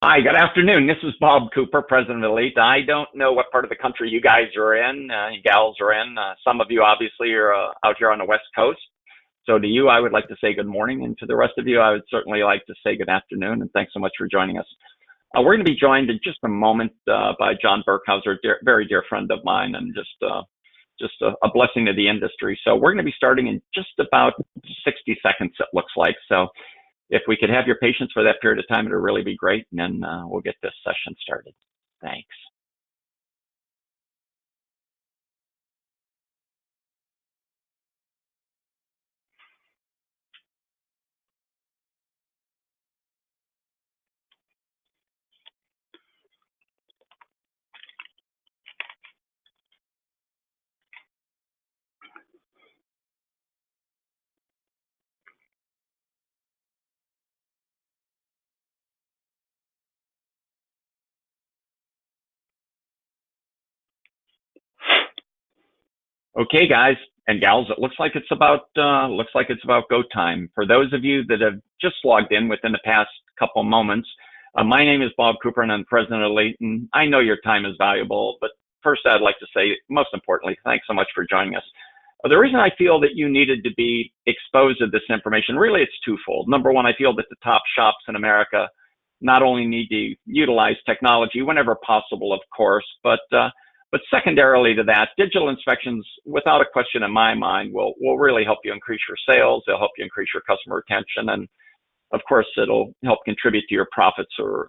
Hi, good afternoon. This is Bob Cooper, President of Elite. I don't know what part of the country you guys are in, you gals are in. Some of you obviously are out here on the West Coast. So to you, I would like to say good morning. And to the rest of you, I would certainly like to say good afternoon. And thanks so much for joining us. We're going to be joined in just a moment by John Burkhauser, very dear friend of mine, and just a blessing to the industry. So we're going to be starting in just about 60 seconds, it looks like. So if we could have your patience for that period of time, it would really be great. And then we'll get this session started. Thanks. Okay, guys and gals, it looks like it's about go time. For those of you that have just logged in within the past couple moments, my name is Bob Cooper, and I'm president of Leighton. I know your time is valuable, but first I'd like to say, most importantly, thanks so much for joining us. The reason I feel that you needed to be exposed to this information, really, it's twofold. Number one, I feel that the top shops in America not only need to utilize technology whenever possible, of course, but secondarily to that, digital inspections, without a question in my mind, will really help you increase your sales. They'll help you increase your customer retention. And of course, it'll help contribute to your profits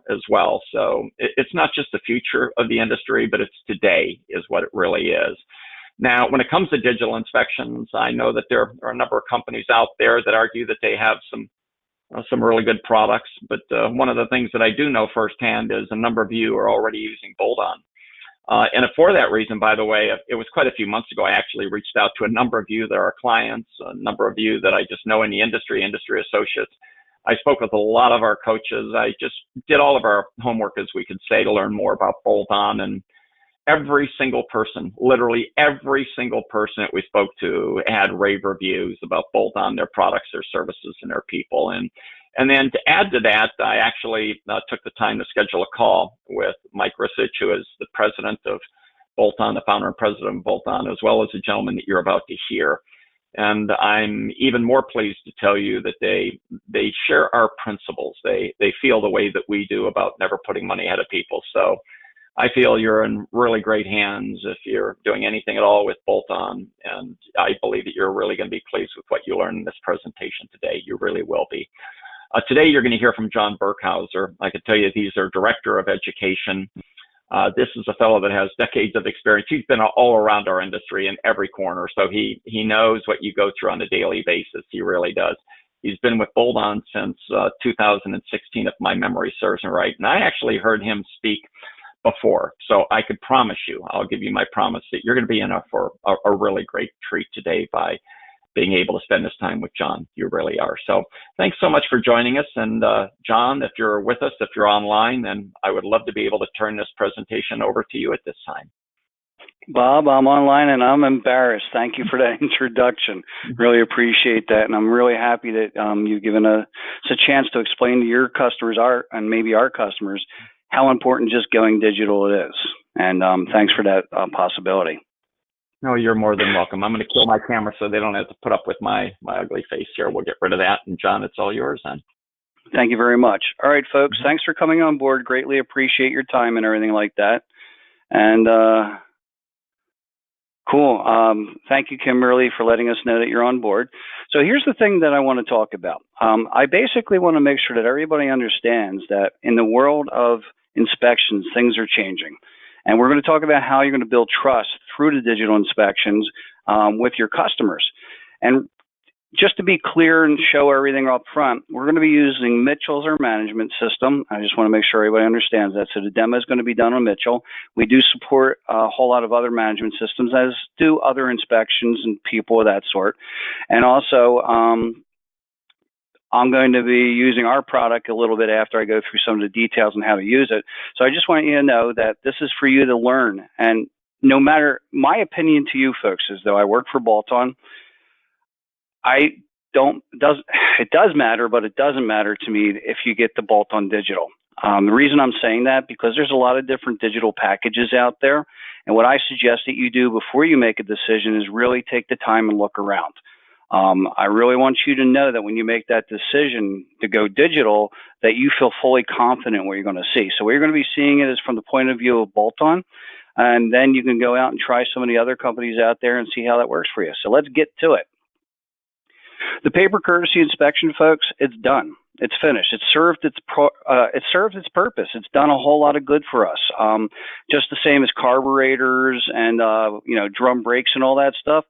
as well. So it's not just the future of the industry, but it's today is what it really is. Now, when it comes to digital inspections, I know that there are a number of companies out there that argue that they have some really good products. But one of the things that I do know firsthand is a number of you are already using Bolt-On. And for that reason, by the way, it was quite a few months ago, I actually reached out to a number of you that are clients, a number of you that I just know in the industry associates. I spoke with a lot of our coaches. I just did all of our homework, as we could say, to learn more about Bolt-On. And every single person, literally every single person that we spoke to had rave reviews about Bolt-On, their products, their services, and their people. And then to add to that, I actually took the time to schedule a call with Mike Risich, who is the president of Bolt-On, the founder and president of Bolt-On, as well as the gentleman that you're about to hear. And I'm even more pleased to tell you that they share our principles. They feel the way that we do about never putting money ahead of people. So I feel you're in really great hands if you're doing anything at all with Bolt-On. And I believe that you're really going to be pleased with what you learn in this presentation today. You really will be. Today, you're going to hear from John Burkhauser. I can tell you he's our director of education. This is a fellow that has decades of experience. He's been all around our industry in every corner, so he knows what you go through on a daily basis. He really does. He's been with Bolt-On since 2016, if my memory serves me right. And I actually heard him speak before, so I could promise you, I'll give you my promise, that you're going to be in for a really great treat today by being able to spend this time with John. You really are. So thanks so much for joining us. And John, if you're with us, if you're online, then I would love to be able to turn this presentation over to you at this time. Bob, I'm online and I'm embarrassed. Thank you for that introduction. Really appreciate that. And I'm really happy that you've given us a chance to explain to your customers, and maybe our customers, how important just going digital it is. And thanks for that possibility. No, you're more than welcome. I'm going to kill my camera so they don't have to put up with my ugly face here. We'll get rid of that. And John, it's all yours then. Thank you very much. All right, folks, thanks for coming on board. Greatly appreciate your time and everything like that. And cool. Thank you, Kimberly, for letting us know that you're on board. So here's the thing that I want to talk about. I basically want to make sure that everybody understands that in the world of inspections, things are changing. And we're going to talk about how you're going to build trust through the digital inspections with your customers. And just to be clear and show everything up front, we're going to be using Mitchell as our management system. I just want to make sure everybody understands that. So the demo is going to be done on Mitchell. We do support a whole lot of other management systems, as do other inspections and people of that sort. And also, I'm going to be using our product a little bit after I go through some of the details on how to use it. So I just want you to know that this is for you to learn. And no matter, my opinion to you folks is, though I work for Bolt-On, it does matter, but it doesn't matter to me if you get the Bolt-On digital. The reason I'm saying that, because there's a lot of different digital packages out there. And what I suggest that you do before you make a decision is really take the time and look around. I really want you to know that when you make that decision to go digital, that you feel fully confident what you're going to see. So what you're going to be seeing it is from the point of view of bolt-on, and then you can go out and try some of the other companies out there and see how that works for you. So let's get to it. The paper courtesy inspection, folks, it's done. It's finished. It served its purpose. It's done a whole lot of good for us. Just the same as carburetors and drum brakes and all that stuff.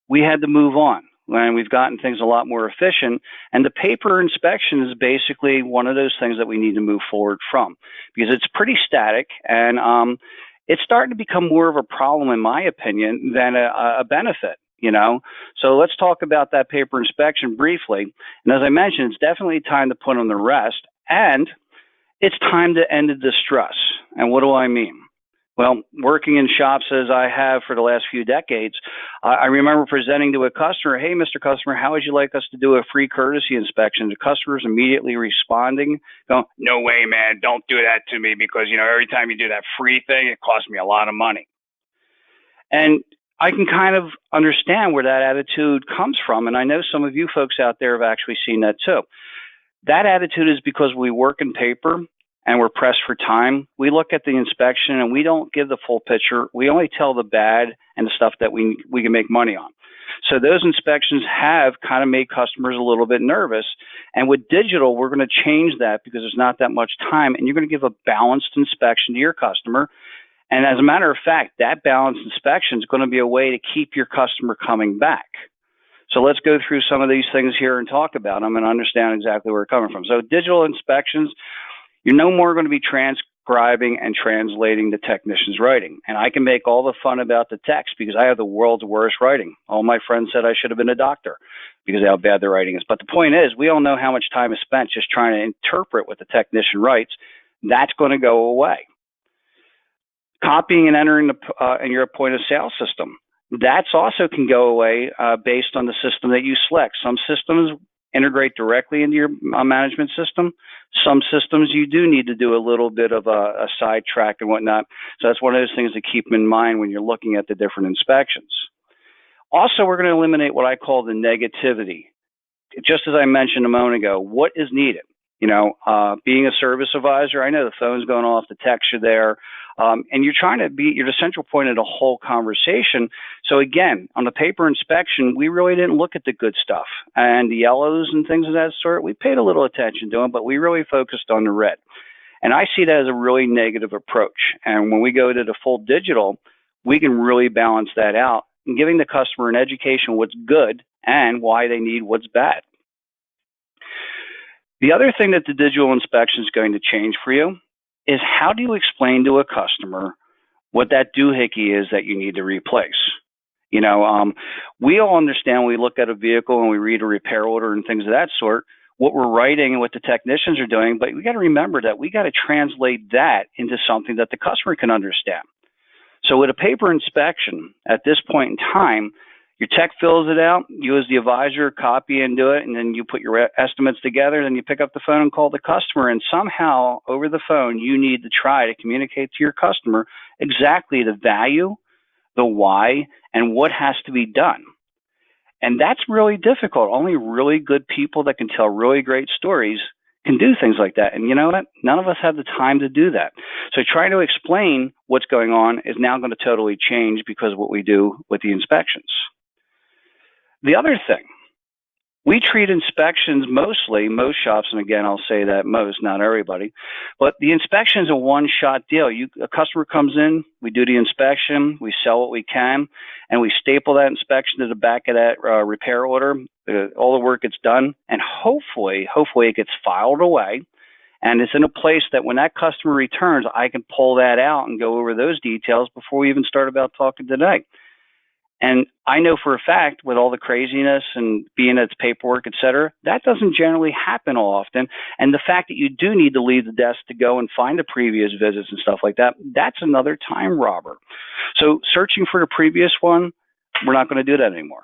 We had to move on, and we've gotten things a lot more efficient. And the paper inspection is basically one of those things that we need to move forward from, because it's pretty static, and it's starting to become more of a problem, in my opinion, than a benefit. So let's talk about that paper inspection briefly. And as I mentioned, it's definitely time to put on the rest, and it's time to end the distress. And what do I mean? Well, working in shops as I have for the last few decades, I remember presenting to a customer, "Hey, Mr. Customer, how would you like us to do a free courtesy inspection?" The customer's immediately responding, going, "No way, man, don't do that to me, because, every time you do that free thing, it costs me a lot of money." And I can kind of understand where that attitude comes from, and I know some of you folks out there have actually seen that too. That attitude is because we work in paper and we're pressed for time. We look at the inspection and we don't give the full picture. We only tell the bad and the stuff that we can make money on. So those inspections have kind of made customers a little bit nervous. And with digital, we're going to change that, because there's not that much time, and you're going to give a balanced inspection to your customer. And as a matter of fact, that balanced inspection is going to be a way to keep your customer coming back. So let's go through some of these things here and talk about them and understand exactly where we're coming from. So digital inspections, you're no more going to be transcribing and translating the technician's writing. And I can make all the fun about the text because I have the world's worst writing. All my friends said I should have been a doctor because of how bad the writing is. But the point is, we all know how much time is spent just trying to interpret what the technician writes. That's going to go away. Copying and entering in your point of sale system, that's also can go away based on the system that you select. Some systems integrate directly into your management system. Some systems you do need to do a little bit of a sidetrack and whatnot. So that's one of those things to keep in mind when you're looking at the different inspections. Also, we're going to eliminate what I call the negativity. Just as I mentioned a moment ago, what is needed? Being a service advisor, I know the phone's going off, the texts are there, and you're trying to be, you're the central point of the whole conversation. So again, on the paper inspection, we really didn't look at the good stuff and the yellows and things of that sort. We paid a little attention to them, but we really focused on the red. And I see that as a really negative approach. And when we go to the full digital, we can really balance that out and giving the customer an education what's good and why they need what's bad. The other thing that the digital inspection is going to change for you is, how do you explain to a customer what that doohickey is that you need to replace? We all understand when we look at a vehicle and we read a repair order and things of that sort, what we're writing and what the technicians are doing, but we got to remember that we got to translate that into something that the customer can understand. So with a paper inspection, at this point in time, your tech fills it out, you as the advisor copy and do it, and then you put your estimates together, then you pick up the phone and call the customer, and somehow over the phone you need to try to communicate to your customer exactly the value, the why, and what has to be done. And that's really difficult. Only really good people that can tell really great stories can do things like that. And you know what? None of us have the time to do that. So trying to explain what's going on is now going to totally change because of what we do with the inspections. The other thing, we treat inspections mostly, most shops, and again, I'll say that most, not everybody, but the inspection is a one-shot deal. A customer comes in, we do the inspection, we sell what we can, and we staple that inspection to the back of that repair order. All the work gets done, and hopefully it gets filed away, and it's in a place that when that customer returns, I can pull that out and go over those details before we even start about talking today. And I know for a fact, with all the craziness and being it's paperwork, et cetera, that doesn't generally happen often. And the fact that you do need to leave the desk to go and find the previous visits and stuff like that, that's another time robber. So searching for the previous one, we're not going to do that anymore.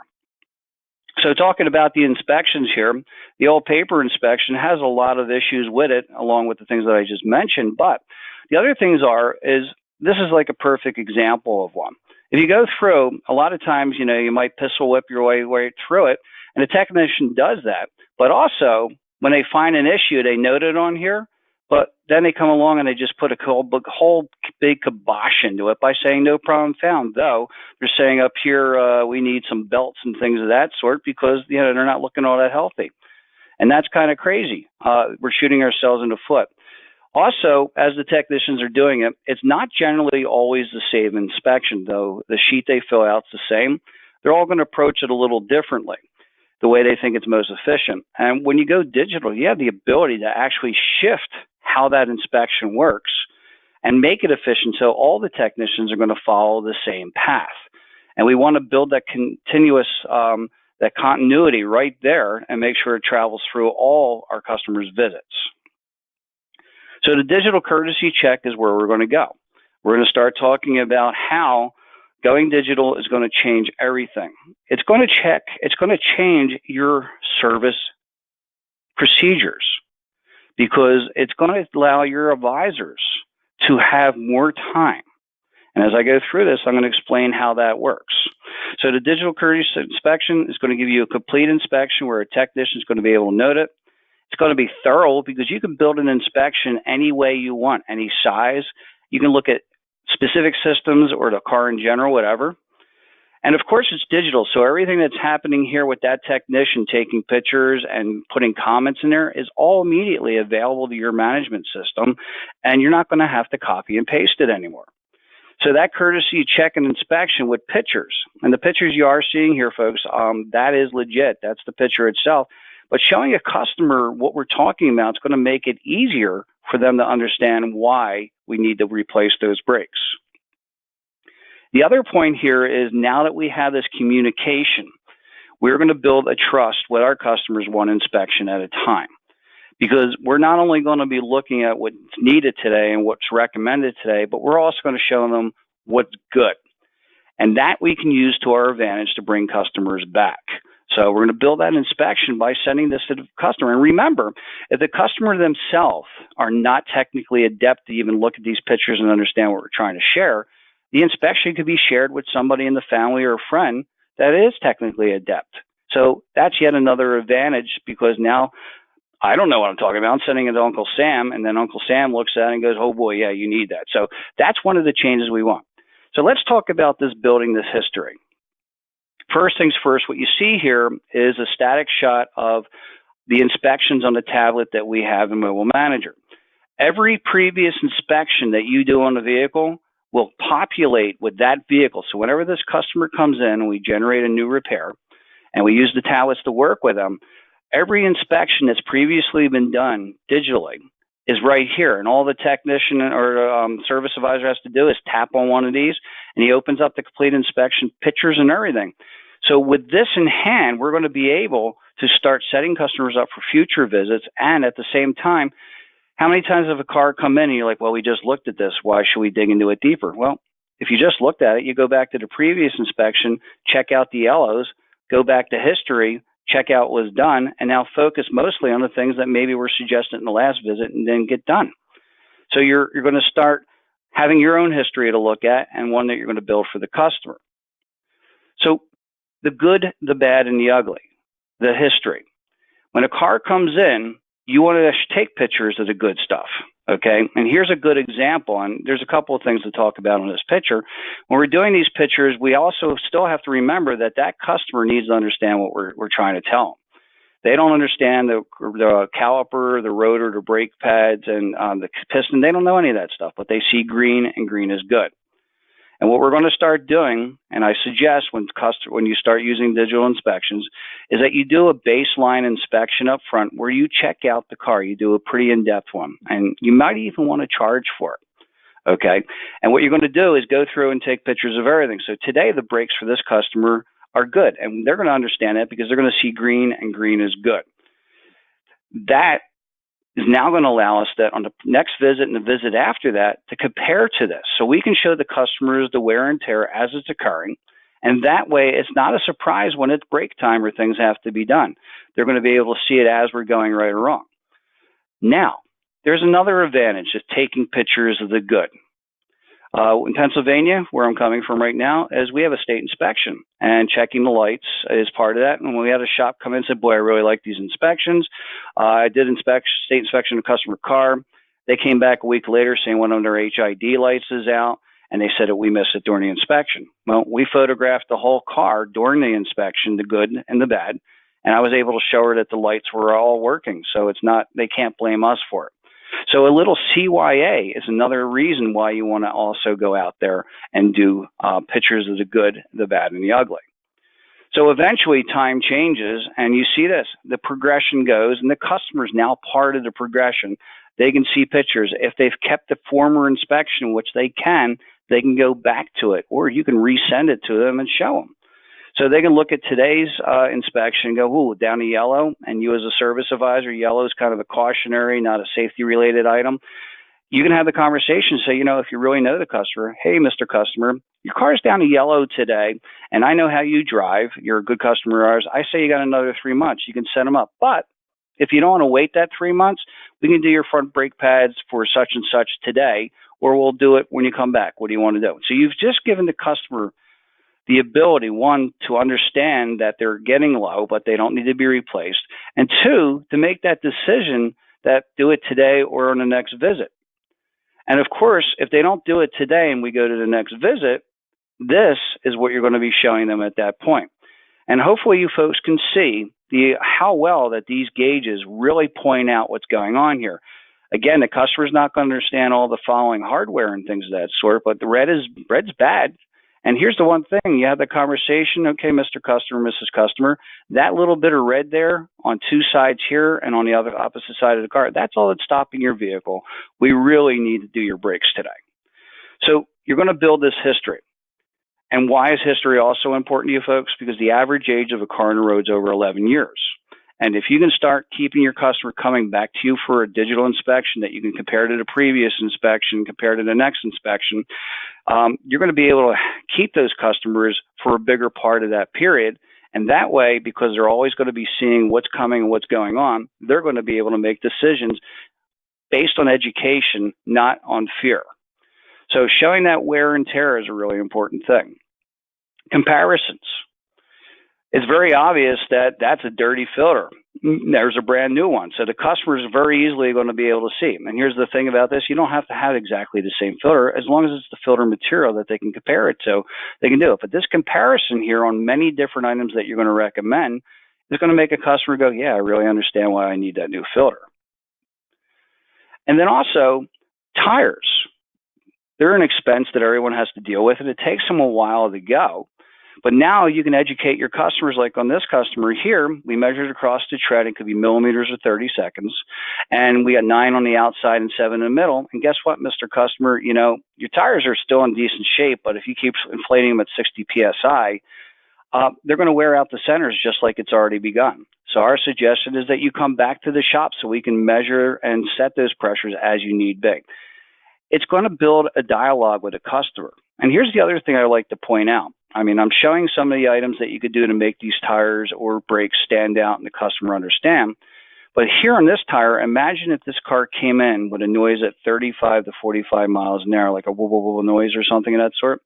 So talking about the inspections here, the old paper inspection has a lot of issues with it, along with the things that I just mentioned. But the other things is this is like a perfect example of one. If you go through, a lot of times, you might pistol whip your way through it, and the technician does that. But also, when they find an issue, they note it on here, but then they come along and they just put a whole big kibosh into it by saying no problem found, though they're saying up here we need some belts and things of that sort because they're not looking all that healthy. And that's kind of crazy. We're shooting ourselves in the foot. Also, as the technicians are doing it, it's not generally always the same inspection, though the sheet they fill out is the same. They're all going to approach it a little differently, the way they think it's most efficient. And when you go digital, you have the ability to actually shift how that inspection works and make it efficient so all the technicians are going to follow the same path. And we want to build that continuous, that continuity right there and make sure it travels through all our customers' visits. So the digital courtesy check is where we're going to go. We're going to start talking about how going digital is going to change everything. It's going to change your service procedures because it's going to allow your advisors to have more time. And as I go through this, I'm going to explain how that works. So the digital courtesy inspection is going to give you a complete inspection where a technician is going to be able to note it. It's going to be thorough because you can build an inspection any way you want, any size. You can look at specific systems or the car in general, whatever. And of course, it's digital. So everything that's happening here with that technician taking pictures and putting comments in there is all immediately available to your management system. And you're not going to have to copy and paste it anymore. So that courtesy check and inspection with pictures, and the pictures you are seeing here, folks, that is legit. That's the picture itself. But showing a customer what we're talking about is going to make it easier for them to understand why we need to replace those brakes. The other point here is now that we have this communication, we're going to build a trust with our customers one inspection at a time. Because we're not only going to be looking at what's needed today and what's recommended today, but we're also going to show them what's good. And that we can use to our advantage to bring customers back. So we're going to build that inspection by sending this to the customer. And remember, if the customer themselves are not technically adept to even look at these pictures and understand what we're trying to share, the inspection could be shared with somebody in the family or a friend that is technically adept. So that's yet another advantage because now I don't know what I'm talking about. I'm sending it to Uncle Sam, and then Uncle Sam looks at it and goes, oh boy, yeah, you need that. So that's one of the changes we want. So let's talk about this building this history. First things first, what you see here is a static shot of the inspections on the tablet that we have in Mobile Manager. Every previous inspection that you do on the vehicle will populate with that vehicle. So whenever this customer comes in and we generate a new repair and we use the tablets to work with them, every inspection that's previously been done digitally is right here. And all the technician or service advisor has to do is tap on one of these, and he opens up the complete inspection pictures and everything. So with this in hand, we're going to be able to start setting customers up for future visits. And at the same time, how many times have a car come in and you're like, well, we just looked at this. Why should we dig into it deeper? Well, if you just looked at it, you go back to the previous inspection, check out the yellows, go back to history, check out what was done, and now focus mostly on the things that maybe were suggested in the last visit and then get done. So you're going to start having your own history to look at and one that you're going to build for the customer. So the good, the bad, and the ugly, the history. When a car comes in, you want to take pictures of the good stuff, okay? And here's a good example, and there's a couple of things to talk about on this picture. When we're doing these pictures, we also still have to remember that that customer needs to understand what we're trying to tell them. They don't understand the caliper, the rotor, the brake pads, and the piston. They don't know any of that stuff, but they see green, and green is good. And what we're going to start doing, and I suggest when you start using digital inspections, is that you do a baseline inspection up front where you check out the car. You do a pretty in-depth one, and you might even want to charge for it, okay? And what you're going to do is go through and take pictures of everything. So today, the brakes for this customer are good, and they're going to understand that because they're going to see green, and green is good. That is now going to allow us that on the next visit and the visit after that to compare to this. So we can show the customers the wear and tear as it's occurring, And that way, it's not a surprise when it's break time or things have to be done. They're going to be able to see it as we're going right or wrong. Now, there's another advantage of taking pictures of the good. In Pennsylvania, where I'm coming from right now, is we have a state inspection, and checking the lights is part of that. And when we had a shop come in and said, boy, I really like these inspections. I did state inspection of a customer car. They came back a week later saying one of their HID lights is out, and they said that we missed it during the inspection. Well, we photographed the whole car during the inspection, the good and the bad, and I was able to show her that the lights were all working. So it's not, they can't blame us for it. So a little CYA is another reason why you want to also go out there and do pictures of the good, the bad, and the ugly. So eventually time changes, and you see this, the progression goes, and the customer's now part of the progression. They can see pictures. If they've kept the former inspection, which they can go back to it, or you can resend it to them and show them. So they can look at today's inspection and go, ooh, down to yellow, and you as a service advisor, yellow is kind of a cautionary, not a safety-related item. You can have the conversation, say, you know, if you really know the customer, hey, Mr. Customer, your car's down to yellow today, and I know how you drive. You're a good customer of ours. I say you got another 3 months. You can set them up. But if you don't want to wait that 3 months, we can do your front brake pads for such and such today, or we'll do it when you come back. What do you want to do? So you've just given the customer the ability, one, to understand that they're getting low, but they don't need to be replaced, and two, to make that decision that do it today or on the next visit. And of course, if they don't do it today and we go to the next visit, this is what you're going to be showing them at that point. And hopefully you folks can see how well that these gauges really point out what's going on here. Again, the customer's not going to understand all the following hardware and things of that sort, but the red's bad. And here's the one thing, you have the conversation, okay, Mr. Customer, Mrs. Customer, that little bit of red there on two sides here and on the other opposite side of the car, that's all that's stopping your vehicle. We really need to do your brakes today. So you're going to build this history. And why is history also important to you folks? Because the average age of a car on the road is over 11 years. And if you can start keeping your customer coming back to you for a digital inspection that you can compare to the previous inspection, compare to the next inspection, you're going to be able to keep those customers for a bigger part of that period. And that way, because they're always going to be seeing what's coming and what's going on, they're going to be able to make decisions based on education, not on fear. So showing that wear and tear is a really important thing. Comparisons. It's very obvious that that's a dirty filter. There's a brand new one. So the customer is very easily going to be able to see. And here's the thing about this. You don't have to have exactly the same filter. As long as it's the filter material that they can compare it to, they can do it. But this comparison here on many different items that you're going to recommend is going to make a customer go, yeah, I really understand why I need that new filter. And then also tires. They're an expense that everyone has to deal with, and it takes them a while to go. But now you can educate your customers, like on this customer here, we measured across the tread. It could be millimeters or 30 seconds. And we got 9 on the outside and 7 in the middle. And guess what, Mr. Customer? You know, your tires are still in decent shape, but if you keep inflating them at 60 PSI, they're going to wear out the centers just like it's already begun. So our suggestion is that you come back to the shop so we can measure and set those pressures as you need be. It's going to build a dialogue with a customer. And here's the other thing I like to point out. I mean, I'm showing some of the items that you could do to make these tires or brakes stand out and the customer understand. But here on this tire, imagine if this car came in with a noise at 35 to 45 miles an hour, like a whoop, whoop, whoop noise or something of that sort.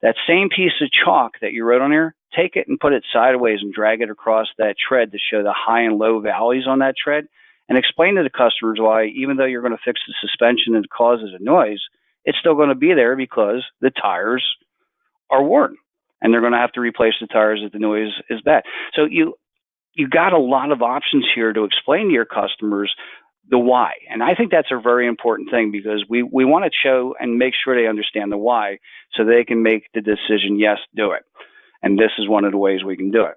That same piece of chalk that you wrote on here, take it and put it sideways and drag it across that tread to show the high and low valleys on that tread, and explain to the customers why, even though you're going to fix the suspension and it causes a noise, it's still going to be there because the tires are worn. And they're going to have to replace the tires if the noise is bad. So you got a lot of options here to explain to your customers the why. And I think that's a very important thing because we want to show and make sure they understand the why so they can make the decision, yes, do it. And this is one of the ways we can do it.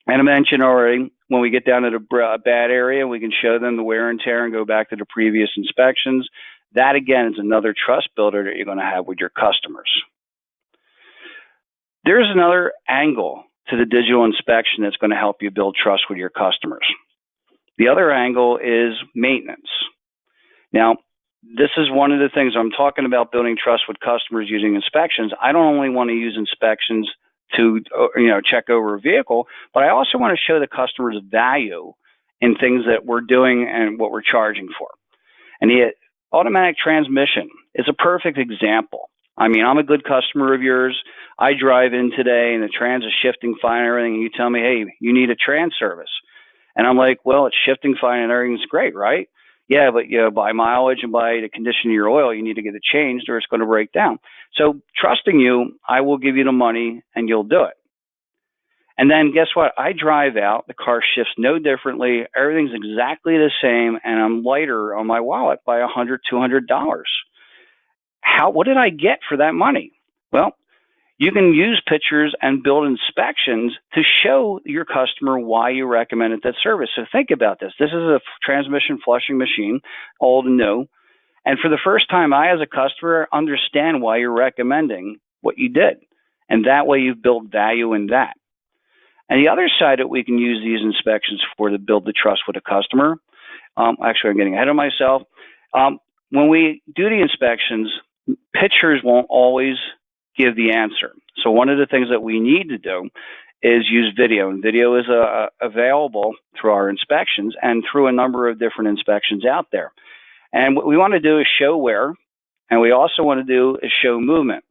And I mentioned already, when we get down to the bad area, we can show them the wear and tear and go back to the previous inspections. That, again, is another trust builder that you're going to have with your customers. There's another angle to the digital inspection that's going to help you build trust with your customers. The other angle is maintenance. Now, this is one of the things I'm talking about, building trust with customers using inspections. I don't only want to use inspections to check over a vehicle, but I also want to show the customers value in things that we're doing and what we're charging for. And the automatic transmission is a perfect example. I mean, I'm a good customer of yours. I drive in today and the trans is shifting fine and everything, and you tell me, hey, you need a trans service. And I'm like, well, it's shifting fine and everything's great, right? Yeah, but by mileage and by the condition of your oil, you need to get it changed or it's going to break down. So trusting you, I will give you the money and you'll do it. And then guess what? I drive out, the car shifts no differently, everything's exactly the same, and I'm lighter on my wallet by $100, $200. What did I get for that money? Well, you can use pictures and build inspections to show your customer why you recommended that service. So think about this. This is a transmission flushing machine, old and new. And for the first time, I, as a customer, understand why you're recommending what you did. And that way you've built value in that. And the other side that we can use these inspections for to build the trust with a customer, actually, I'm getting ahead of myself. When we do the inspections, pictures won't always give the answer. So one of the things that we need to do is use video, and video is available through our inspections and through a number of different inspections out there. And what we want to do is show wear, and we also want to do is show movement.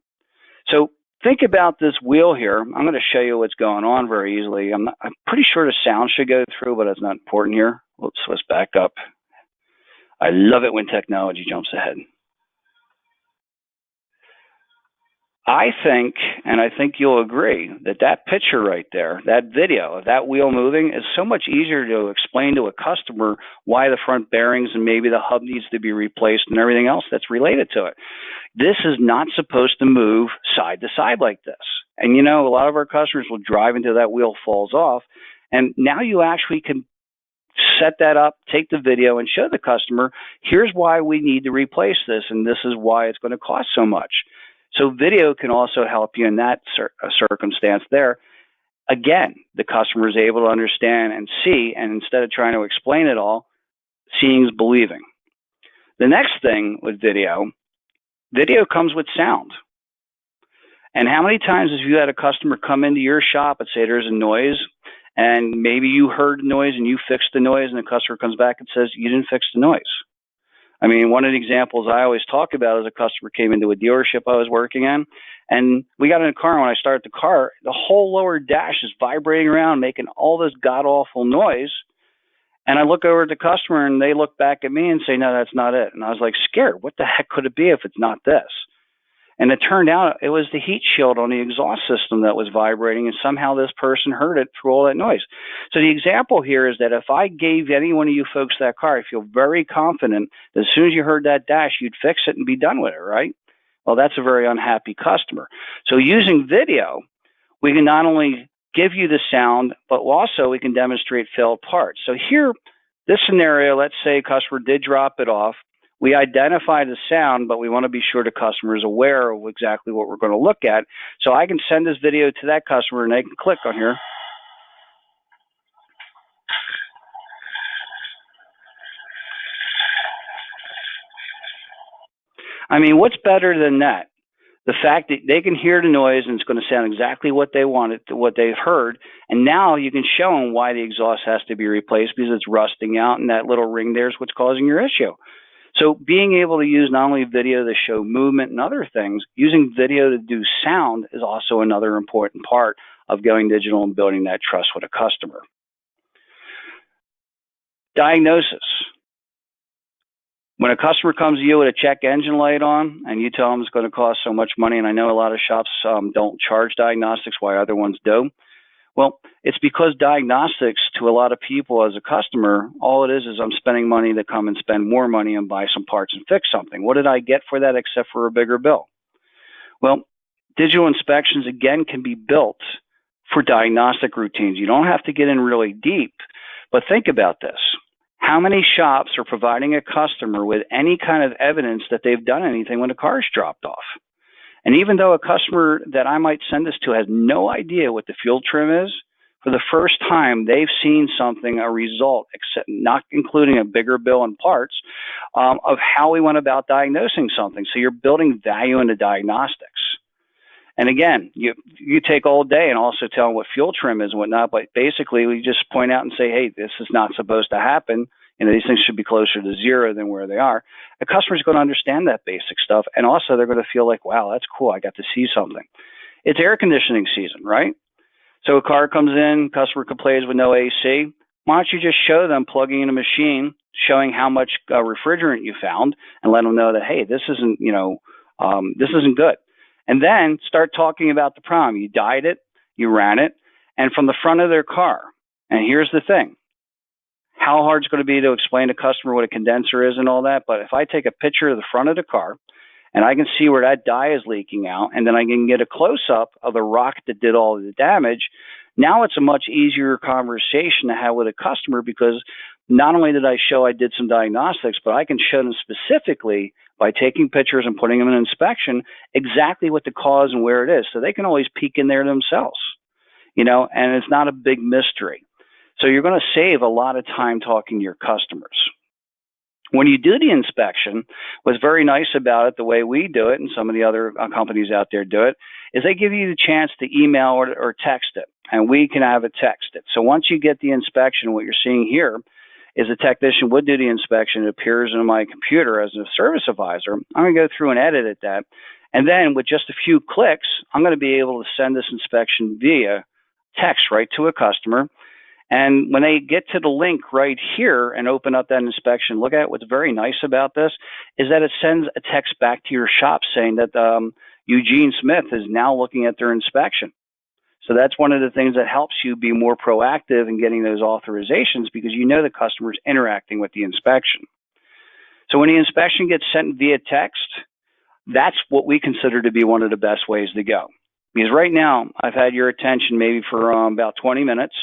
So think about this wheel here. I'm going to show you what's going on very easily. I'm pretty sure the sound should go through, but it's not important here. Let's back up. I love it when technology jumps ahead. I think, and I think you'll agree, that picture right there, that video of that wheel moving, is so much easier to explain to a customer why the front bearings and maybe the hub needs to be replaced and everything else that's related to it. This is not supposed to move side to side like this. And a lot of our customers will drive until that wheel falls off. And now you actually can set that up, take the video, and show the customer, here's why we need to replace this, and this is why it's going to cost so much. So video can also help you in that circumstance there. Again, the customer is able to understand and see, and instead of trying to explain it all, seeing is believing. The next thing with video comes with sound. And how many times have you had a customer come into your shop and say there's a noise, and maybe you heard the noise and you fixed the noise, and the customer comes back and says you didn't fix the noise? I mean, one of the examples I always talk about is a customer came into a dealership I was working in, and we got in a car, and when I started the car, the whole lower dash is vibrating around, making all this god-awful noise. And I look over at the customer, and they look back at me and say, no, that's not it. And I was like, scared. What the heck could it be if it's not this? And it turned out it was the heat shield on the exhaust system that was vibrating, and somehow this person heard it through all that noise. So the example here is that if I gave any one of you folks that car, I feel very confident that as soon as you heard that dash, you'd fix it and be done with it, right? Well, that's a very unhappy customer. So using video, we can not only give you the sound, but also we can demonstrate failed parts. So here, this scenario, let's say a customer did drop it off. We identify the sound, but we want to be sure the customer is aware of exactly what we're going to look at. So I can send this video to that customer, and they can click on here. I mean, what's better than that? The fact that they can hear the noise and it's going to sound exactly what they wanted, what they've heard, and now you can show them why the exhaust has to be replaced because it's rusting out, and that little ring there is what's causing your issue. So being able to use not only video to show movement and other things, using video to do sound is also another important part of going digital and building that trust with a customer. Diagnosis. When a customer comes to you with a check engine light on and you tell them it's going to cost so much money, and I know a lot of shops don't charge diagnostics while other ones do. Well, it's because diagnostics to a lot of people as a customer, all it is I'm spending money to come and spend more money and buy some parts and fix something. What did I get for that except for a bigger bill? Well, digital inspections, again, can be built for diagnostic routines. You don't have to get in really deep, but think about this. How many shops are providing a customer with any kind of evidence that they've done anything when a car is dropped off? And even though a customer that I might send this to has no idea what the fuel trim is, for the first time, they've seen something, a result, except not including a bigger bill and parts, of how we went about diagnosing something. So you're building value into diagnostics. And again, you take all day and also tell them what fuel trim is and whatnot, but basically we just point out and say, hey, this is not supposed to happen. These things should be closer to zero than where they are. The customer's going to understand that basic stuff, and also they're going to feel like, wow, that's cool, I got to see something. It's air conditioning season, right? So a car comes in, customer complains with no AC. Why don't you just show them plugging in a machine, showing how much refrigerant you found, and let them know that, hey, this isn't, this isn't good. And then start talking about the problem. You dyed it, you ran it, and from the front of their car. And here's the thing. How hard it's going to be to explain to a customer what a condenser is and all that, but if I take a picture of the front of the car, and I can see where that dye is leaking out, and then I can get a close-up of the rock that did all of the damage. Now it's a much easier conversation to have with a customer, because not only did I show I did some diagnostics, but I can show them specifically by taking pictures and putting them in inspection exactly what the cause and where it is. So they can always peek in there themselves, and it's not a big mystery. So you're going to save a lot of time talking to your customers. When you do the inspection, what's very nice about it, the way we do it, and some of the other companies out there do it, is they give you the chance to email or text it, and we can have it texted. So once you get the inspection, what you're seeing here is a technician would do the inspection. It appears in my computer as a service advisor. I'm going to go through and edit that. And then with just a few clicks, I'm going to be able to send this inspection via text right to a customer. And when they get to the link right here and open up that inspection, look at it. What's very nice about this is that it sends a text back to your shop saying that Eugene Smith is now looking at their inspection. So that's one of the things that helps you be more proactive in getting those authorizations, because you know the customer's interacting with the inspection. So when the inspection gets sent via text, that's what we consider to be one of the best ways to go. Because right now, I've had your attention maybe for about 20 minutes.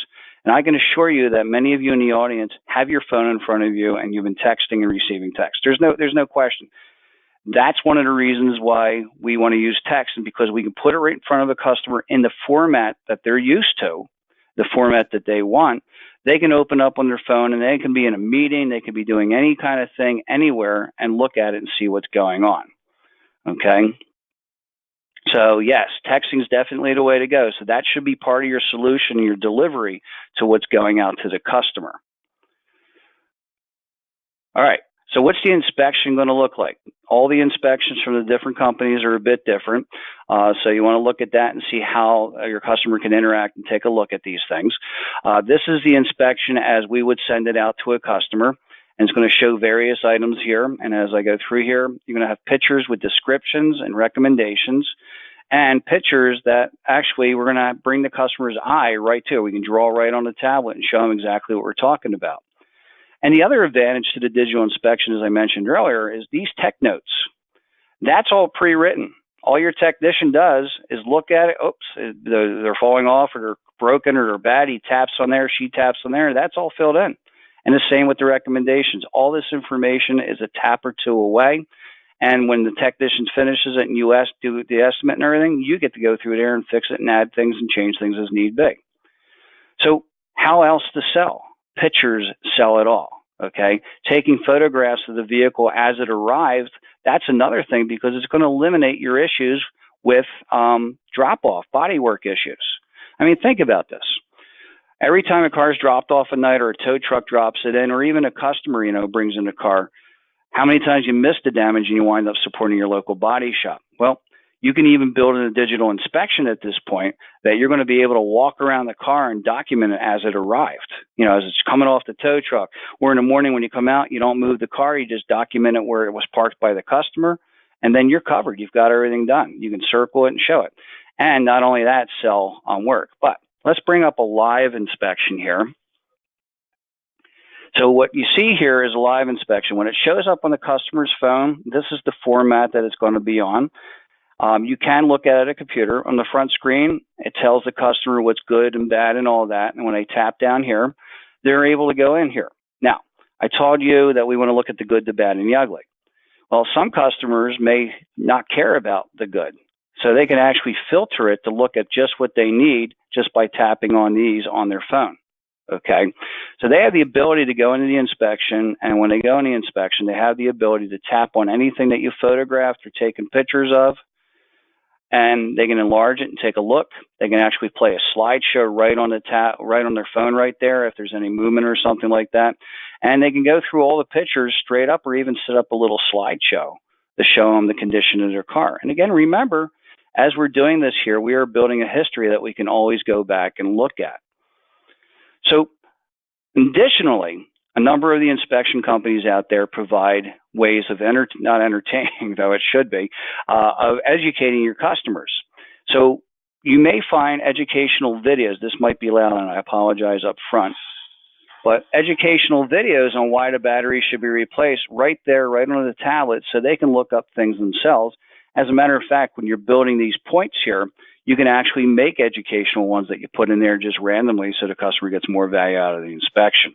And I can assure you that many of you in the audience have your phone in front of you and you've been texting and receiving text. There's no question. That's one of the reasons why we want to use text, and because we can put it right in front of the customer in the format that they're used to, the format that they want. They can open up on their phone and they can be in a meeting, they can be doing any kind of thing anywhere and look at it and see what's going on. Okay? So yes, texting is definitely the way to go. So that should be part of your solution, your delivery to what's going out to the customer. All right. So what's the inspection going to look like? All the inspections from the different companies are a bit different. So you want to look at that and see how your customer can interact and take a look at these things. This is the inspection as we would send it out to a customer. And it's going to show various items here. And as I go through here, you're going to have pictures with descriptions and recommendations, and pictures that actually we're going to bring the customer's eye right to. We can draw right on the tablet and show them exactly what we're talking about. And the other advantage to the digital inspection, as I mentioned earlier, is these tech notes. That's all pre-written. All your technician does is look at it. Oops, they're falling off, or they're broken, or they're bad. He taps on there, she taps on there. That's all filled in. And the same with the recommendations. All this information is a tap or two away. And when the technician finishes it and you do the estimate and everything, you get to go through there and fix it and add things and change things as need be. So how else to sell? Pictures sell it all. Okay, taking photographs of the vehicle as it arrives, that's another thing, because it's going to eliminate your issues with drop-off, bodywork issues. I mean, think about this. Every time a car is dropped off at night, or a tow truck drops it in, or even a customer, brings in a car, how many times you miss the damage and you wind up supporting your local body shop? Well, you can even build in a digital inspection at this point that you're going to be able to walk around the car and document it as it arrived, as it's coming off the tow truck. Or in the morning when you come out, you don't move the car, you just document it where it was parked by the customer, and then you're covered. You've got everything done. You can circle it and show it. And not only that, sell on work. But let's bring up a live inspection here. So what you see here is a live inspection. When it shows up on the customer's phone, this is the format that it's going to be on. You can look at a computer. On the front screen, it tells the customer what's good and bad and all that. And when they tap down here, they're able to go in here. Now, I told you that we want to look at the good, the bad, and the ugly. Well, some customers may not care about the good. So they can actually filter it to look at just what they need just by tapping on these on their phone. Okay, so they have the ability to go into the inspection, and when they go in the inspection, they have the ability to tap on anything that you photographed or taken pictures of, and they can enlarge it and take a look. They can actually play a slideshow right on their phone right there if there's any movement or something like that, and they can go through all the pictures straight up, or even set up a little slideshow to show them the condition of their car. And again, remember, as we're doing this here, we are building a history that we can always go back and look at. So additionally, a number of the inspection companies out there provide ways of not entertaining, though it should be, of educating your customers. So you may find educational videos. This might be loud, and I apologize up front. But educational videos on why the battery should be replaced right there, right on the tablet, so they can look up things themselves. As a matter of fact, when you're building these points here, you can actually make educational ones that you put in there just randomly so the customer gets more value out of the inspection.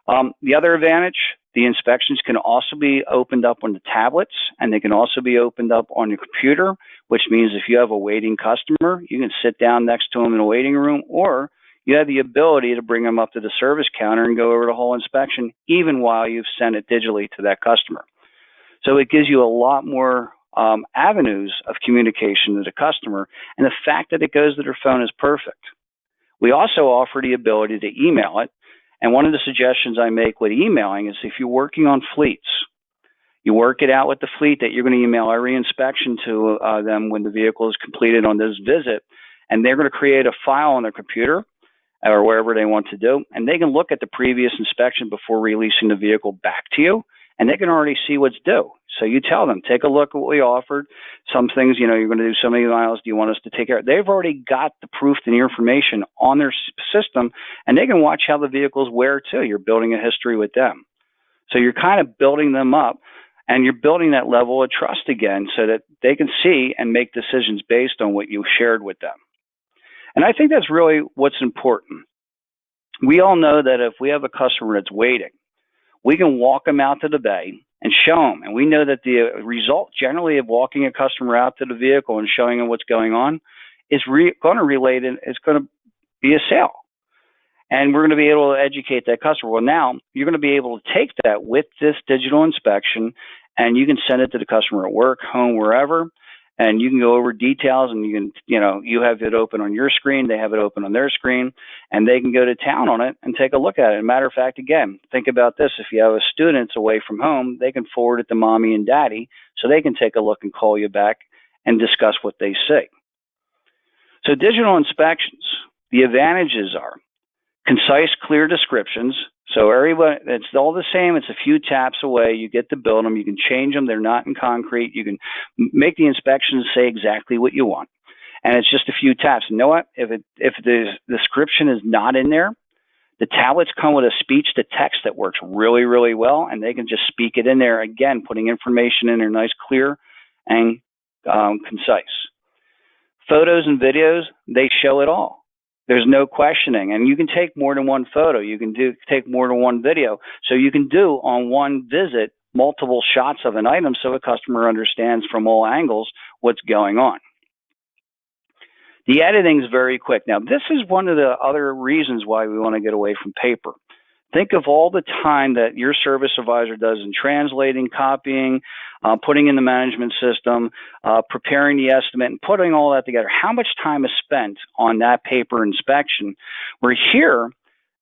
The other advantage, the inspections can also be opened up on the tablets, and they can also be opened up on your computer, which means if you have a waiting customer, you can sit down next to them in a waiting room, or you have the ability to bring them up to the service counter and go over the whole inspection, even while you've sent it digitally to that customer. So it gives you a lot more avenues of communication to the customer, and the fact that it goes to their phone is perfect. We also offer the ability to email it, and one of the suggestions I make with emailing is if you're working on fleets, you work it out with the fleet that you're going to email every inspection to them when the vehicle is completed on this visit, and they're going to create a file on their computer or wherever they want to do, and they can look at the previous inspection before releasing the vehicle back to you, and they can already see what's due. So you tell them, take a look at what we offered. Some things, you're going to do so many miles. Do you want us to take care of it? They've already got the proof and the information on their system, and they can watch how the vehicles wear too. You're building a history with them. So you're kind of building them up, and you're building that level of trust again so that they can see and make decisions based on what you shared with them. And I think that's really what's important. We all know that if we have a customer that's waiting, we can walk them out to the bay and show them. And we know that the result generally of walking a customer out to the vehicle and showing them what's going on is going to relate, and it's going to be a sale. And we're going to be able to educate that customer. Well, now you're going to be able to take that with this digital inspection, and you can send it to the customer at work, home, wherever. And you can go over details, and you can, you have it open on your screen, they have it open on their screen, and they can go to town on it and take a look at it. As a matter of fact, again, think about this. If you have a student away from home, they can forward it to mommy and daddy so they can take a look and call you back and discuss what they see. So digital inspections, the advantages are concise, clear descriptions. So everybody, it's all the same. It's a few taps away. You get to build them. You can change them. They're not in concrete. You can make the inspections say exactly what you want. And it's just a few taps. You know what? If the description is not in there, the tablets come with a speech to text that works really, really well. And they can just speak it in there, again, putting information in there nice, clear, and concise. Photos and videos, they show it all. There's no questioning, and you can take more than one photo. You can take more than one video. So you can do on one visit multiple shots of an item so a customer understands from all angles what's going on. The editing is very quick. Now, this is one of the other reasons why we want to get away from paper. Think of all the time that your service advisor does in translating, copying, putting in the management system, preparing the estimate, and putting all that together. How much time is spent on that paper inspection? Where here,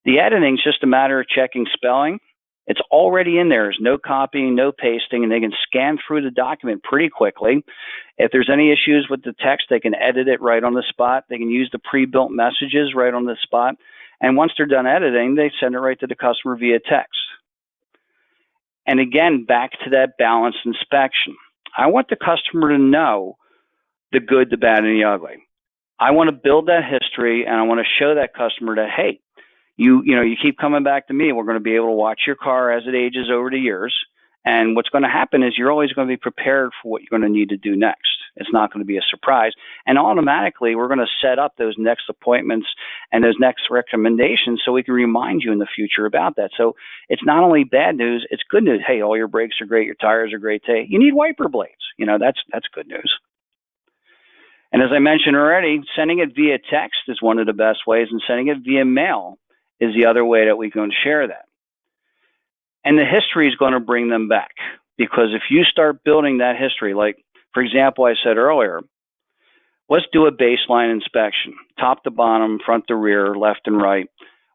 the editing is just a matter of checking spelling. It's already in there. There's no copying, no pasting, and they can scan through the document pretty quickly. If there's any issues with the text, they can edit it right on the spot. They can use the pre-built messages right on the spot. And once they're done editing, they send it right to the customer via text. And again, back to that balanced inspection. I want the customer to know the good, the bad, and the ugly. I want to build that history, and I want to show that customer that, hey, you keep coming back to me. We're going to be able to watch your car as it ages over the years. And what's going to happen is you're always going to be prepared for what you're going to need to do next. It's not going to be a surprise. And automatically, we're going to set up those next appointments and those next recommendations so we can remind you in the future about that. So it's not only bad news, it's good news. Hey, all your brakes are great. Your tires are great today. You need wiper blades. That's good news. And as I mentioned already, sending it via text is one of the best ways, and sending it via mail is the other way that we can share that. And the history is going to bring them back, because if you start building that history, like, for example, I said earlier, let's do a baseline inspection, top to bottom, front to rear, left and right.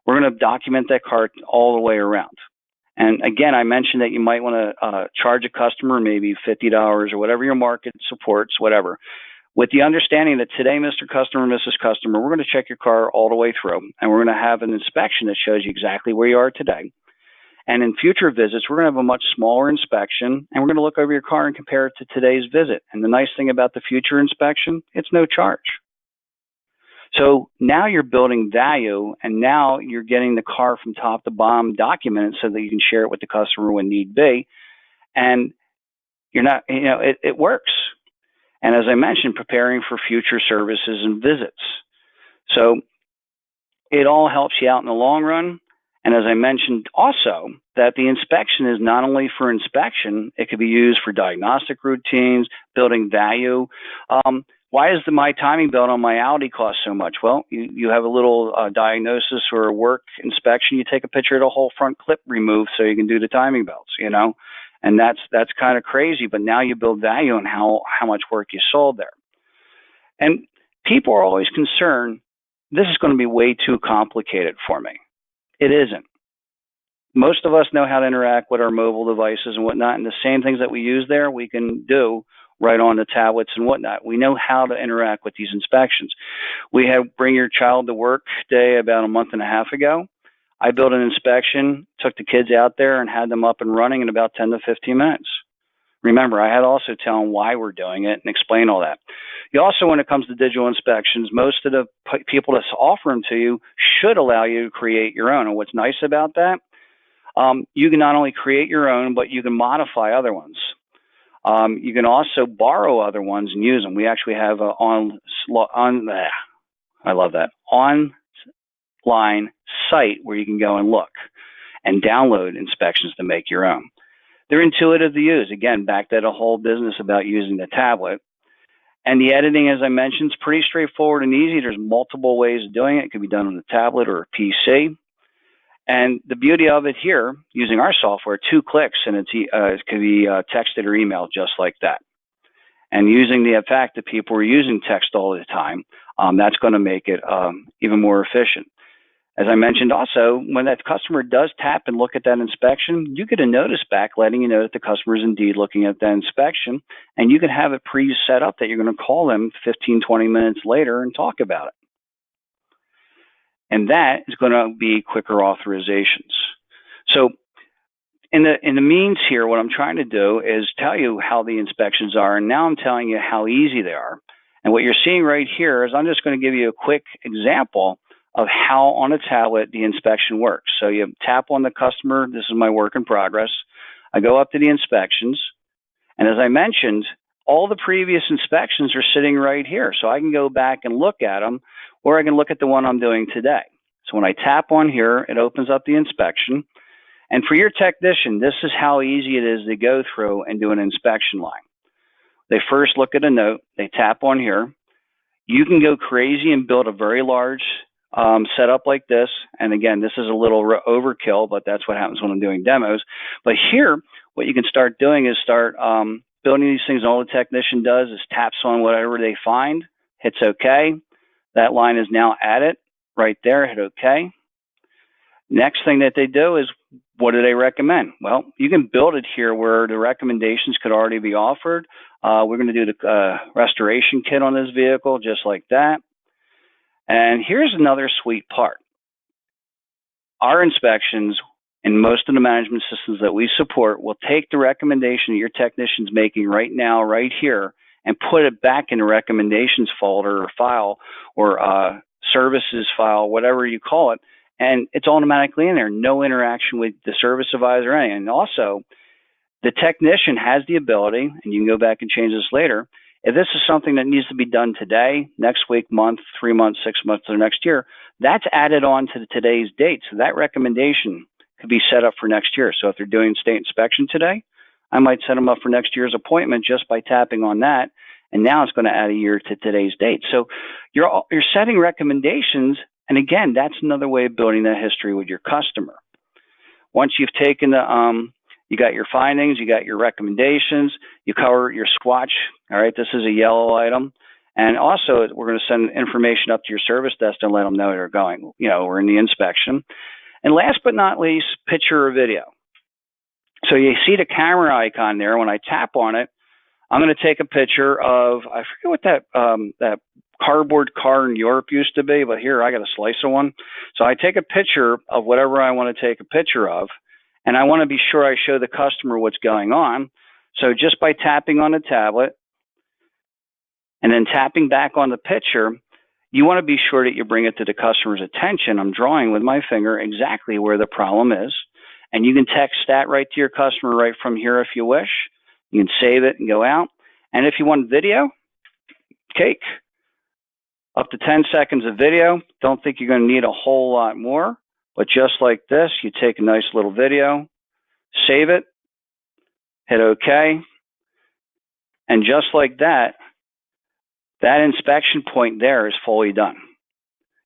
We're going to document that car all the way around. And again, I mentioned that you might want to charge a customer maybe $50 or whatever your market supports, whatever, with the understanding that today, Mr. Customer, Mrs. Customer, we're going to check your car all the way through, and we're going to have an inspection that shows you exactly where you are today. And in future visits, we're going to have a much smaller inspection, and we're going to look over your car and compare it to today's visit. And the nice thing about the future inspection, it's no charge. So now you're building value, and now you're getting the car from top to bottom documented so that you can share it with the customer when need be. And you're not, it works. And as I mentioned, preparing for future services and visits. So it all helps you out in the long run. And as I mentioned also, that the inspection is not only for inspection, it could be used for diagnostic routines, building value. Why is my timing belt on my Audi cost so much? Well, you have a little diagnosis or a work inspection, you take a picture of the whole front clip removed so you can do the timing belts, and that's kind of crazy, but now you build value on how much work you sold there. And people are always concerned, this is going to be way too complicated for me. It isn't. Most of us know how to interact with our mobile devices and whatnot, and the same things that we use there, we can do right on the tablets and whatnot. We know how to interact with these inspections. We had Bring Your Child to Work Day about a month and a half ago. I built an inspection, took the kids out there and had them up and running in about 10 to 15 minutes. Remember, I had to also tell them why we're doing it and explain all that. You also, when it comes to digital inspections, most of the people that offer them to you should allow you to create your own. And what's nice about that, you can not only create your own, but you can modify other ones. You can also borrow other ones and use them. We actually have I love that, online site where you can go and look and download inspections to make your own. They're intuitive to use. Again, back to the whole business about using the tablet. And the editing, as I mentioned, is pretty straightforward and easy. There's multiple ways of doing it. It can be done on a tablet or a PC. And the beauty of it here, using our software, 2 clicks, and it can be texted or emailed just like that. And using the fact that people are using text all the time, that's going to make it even more efficient. As I mentioned also, when that customer does tap and look at that inspection, you get a notice back letting you know that the customer is indeed looking at that inspection, and you can have it pre-set up that you're going to call them 15, 20 minutes later and talk about it. And that is going to be quicker authorizations. So in the means here, what I'm trying to do is tell you how the inspections are, and now I'm telling you how easy they are. And what you're seeing right here is I'm just going to give you a quick example of how on a tablet the inspection works. So you tap on the customer. This is my work in progress. I go up to the inspections. And as I mentioned, all the previous inspections are sitting right here. So I can go back and look at them, or I can look at the one I'm doing today. So when I tap on here, it opens up the inspection. And for your technician, this is how easy it is to go through and do an inspection line. They first look at a note. They tap on here. You can go crazy and build a very large setup like this. And again, this is a little overkill, but that's what happens when I'm doing demos. But here, what you can start doing is start building these things. All the technician does is taps on whatever they find, hits OK. That line is now added right there. Hit OK. Next thing that they do is, what do they recommend? Well, you can build it here where the recommendations could already be offered. We're going to do the restoration kit on this vehicle just like that. And here's another sweet part. Our inspections and most of the management systems that we support will take the recommendation that your technician's making right now, right here, and put it back in the recommendations folder or file or services file, whatever you call it, and it's automatically in there. No interaction with the service advisor or anything. And also, the technician has the ability, and you can go back and change this later, if this is something that needs to be done today, next week, month, 3 months, 6 months, or next year, that's added on to today's date. So that recommendation could be set up for next year. So if they're doing state inspection today, I might set them up for next year's appointment just by tapping on that and now it's going to add a year to today's date. So you're setting recommendations, and again, that's another way of building that history with your customer. Once you've taken you got your findings, you got your recommendations, you cover your swatch. All right, this is a yellow item. And also, we're going to send information up to your service desk and let them know they're going. We're in the inspection. And last but not least, picture or video. So you see the camera icon there. When I tap on it, I'm going to take a picture of, I forget what that cardboard car in Europe used to be, but here I got a slice of one. So I take a picture of whatever I want to take a picture of, and I want to be sure I show the customer what's going on. So just by tapping on the tablet and then tapping back on the picture, you want to be sure that you bring it to the customer's attention. I'm drawing with my finger exactly where the problem is, and you can text that right to your customer right from here if you wish. You can save it and go out. And if you want video, cake. Up to 10 seconds of video. Don't think you're going to need a whole lot more, but just like this, you take a nice little video, save it, hit OK, and just like that, that inspection point there is fully done.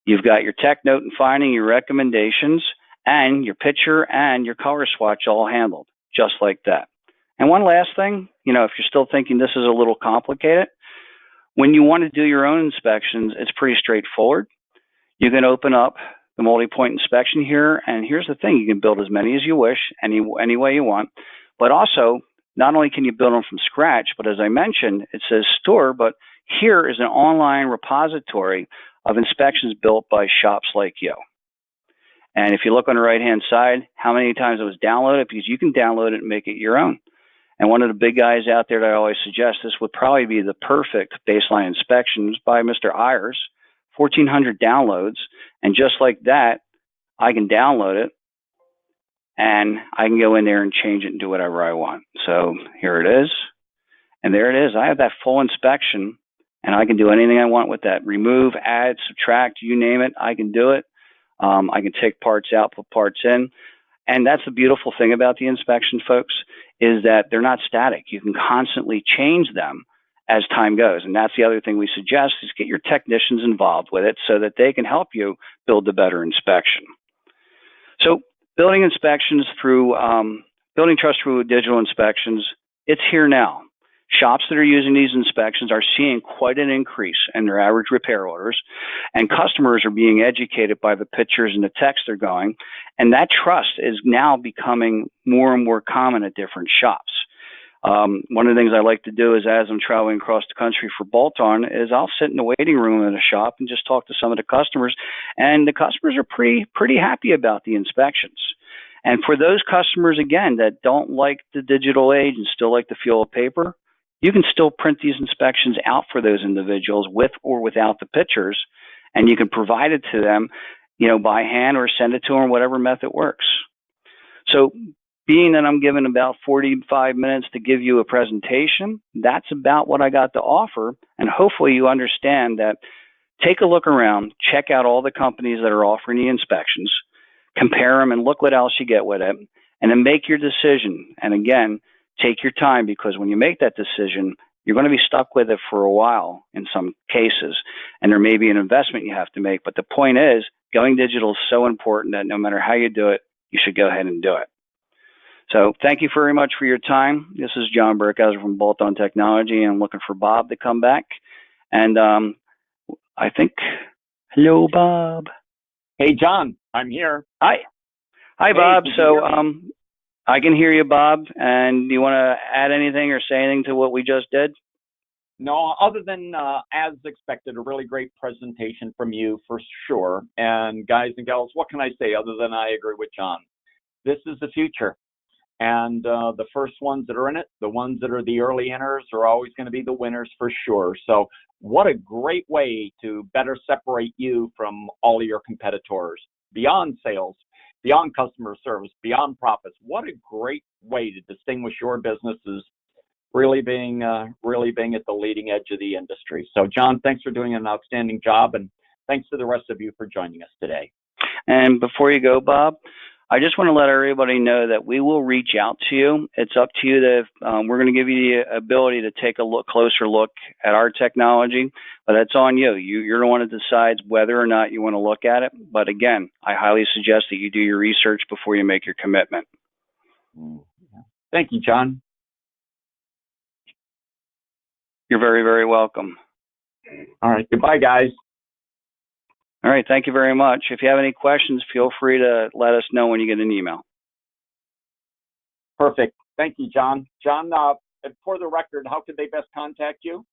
You've got your tech note and finding, your recommendations, and your picture and your color swatch all handled, just like that. And one last thing, if you're still thinking this is a little complicated, when you want to do your own inspections, it's pretty straightforward. You can open up the multi-point inspection here, and here's the thing, you can build as many as you wish, any way you want, but also, not only can you build them from scratch, but as I mentioned, it says store, but here is an online repository of inspections built by shops like you. And if you look on the right-hand side, how many times it was downloaded, because you can download it and make it your own. And one of the big guys out there that I always suggest, this would probably be the perfect baseline inspections by Mr. Ayers, 1,400 downloads. And just like that, I can download it and I can go in there and change it and do whatever I want. So here it is. And there it is. I have that full inspection and I can do anything I want with that. Remove, add, subtract, you name it, I can do it. I can take parts out, put parts in. And that's the beautiful thing about the inspection, folks, is that they're not static. You can constantly change them as time goes. And that's the other thing we suggest is get your technicians involved with it so that they can help you build a better inspection. So building inspections through, building trust through digital inspections, it's here now. Shops that are using these inspections are seeing quite an increase in their average repair orders, and customers are being educated by the pictures and the text they're going, and that trust is now becoming more and more common at different shops. One of the things I like to do is as I'm traveling across the country for bolt-on is I'll sit in the waiting room at a shop and just talk to some of the customers, and the customers are pretty happy about the inspections. And for those customers, again, that don't like the digital age and still like the feel of paper, you can still print these inspections out for those individuals with or without the pictures, and you can provide it to them, by hand or send it to them, whatever method works. So being that I'm given about 45 minutes to give you a presentation, that's about what I got to offer, and hopefully you understand that. Take a look around, check out all the companies that are offering the inspections, compare them, and look what else you get with it, and then make your decision. And again, take your time, because when you make that decision, you're going to be stuck with it for a while in some cases, and there may be an investment you have to make. But the point is, going digital is so important that no matter how you do it, you should go ahead and do it. So thank you very much for your time. This is John Burkhauser from Bolt-On Technology, and I'm looking for Bob to come back. And I think, hello, Bob. Hey, John, I'm here. Hi, Bob. So I can hear you, Bob. And do you want to add anything or say anything to what we just did? No, other than, as expected, a really great presentation from you for sure. And guys and gals, what can I say other than I agree with John? This is the future. And the first ones that are in it, the ones that are the early inners, are always going to be the winners for sure. So what a great way to better separate you from all of your competitors. Beyond sales, beyond customer service, beyond profits, what a great way to distinguish your businesses really being at the leading edge of the industry. So John, thanks for doing an outstanding job, and thanks to the rest of you for joining us today. And before you go, Bob, I just want to let everybody know that we will reach out to you. It's up to you that we're going to give you the ability to take a closer look at our technology, but that's on you. You're the one that decides whether or not you want to look at it. But again, I highly suggest that you do your research before you make your commitment. Thank you, John. You're very, very welcome. All right. Goodbye, guys. All right. Thank you very much. If you have any questions, feel free to let us know when you get an email. Perfect. Thank you, John. John, for the record, how could they best contact you?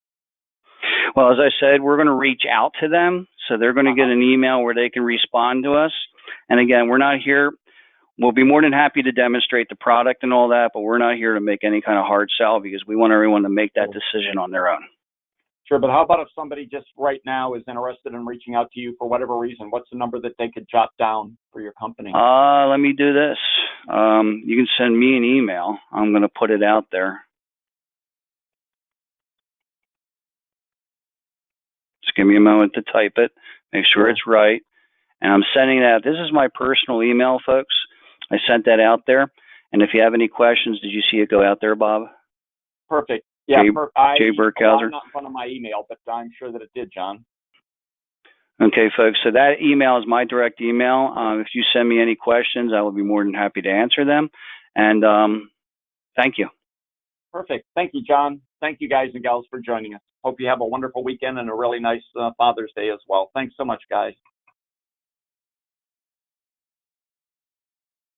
Well, as I said, we're going to reach out to them. So they're going to get an email where they can respond to us. And again, we're not here. We'll be more than happy to demonstrate the product and all that, but we're not here to make any kind of hard sell because we want everyone to make that decision on their own. Sure, but how about if somebody just right now is interested in reaching out to you for whatever reason? What's the number that they could jot down for your company? Let me do this. You can send me an email. I'm going to put it out there. Just give me a moment to type it, make sure it's right. And I'm sending that. This is my personal email, folks. I sent that out there. And if you have any questions, did you see it go out there, Bob? Perfect. Yeah, Jay Burkhauser. I'm not in front of my email, but I'm sure that it did, John. Okay, folks. So that email is my direct email. If you send me any questions, I will be more than happy to answer them. And thank you. Perfect. Thank you, John. Thank you, guys and gals, for joining us. Hope you have a wonderful weekend and a really nice Father's Day as well. Thanks so much, guys.